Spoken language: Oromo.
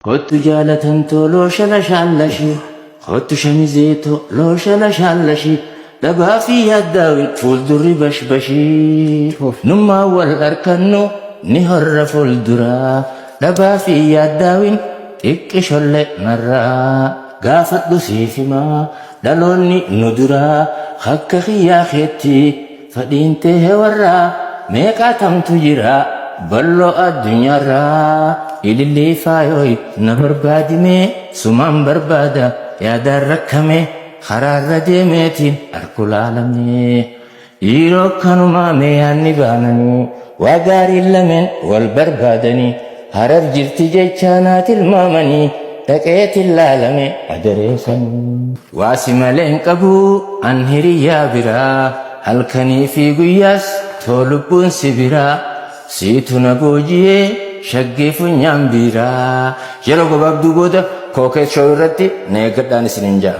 Kottu jaalatanto loo shalashallashi kottu shamizeeto loo shalashallashi dhabaa fi yaaddaawin fuuldurri bashbashii nummaa wal arkannu ni horra fuulduraa dhabaa fi yaaddaawin xiqqisholle narraa gaafadhu siif himaa dhaloonni nu duraa akka kiyyaa keetti fadhiin ta'e warraa meeqaa tamtu jira ballo addunyaarraa ilillee faayooy na barbaadime sumaan barbaada yaadaan rakkame karaarra deemeetiin harku laalame dhiiroo akkanumaa meeyaanni baananii waa gaariin lameen wal barbaadanii harar jirti jechaa naa tilmaamanii dhaqeetiin laalame adareessanii waasi maleen qabu an hiriyyaa biraa halkanii fi guyyaas tolubbuun si biraa siitu na boojiyee shaggee funyaan biraa yeroo gabaabduu booda kookeet shoo irratti na eeggadhaan isinin jaa.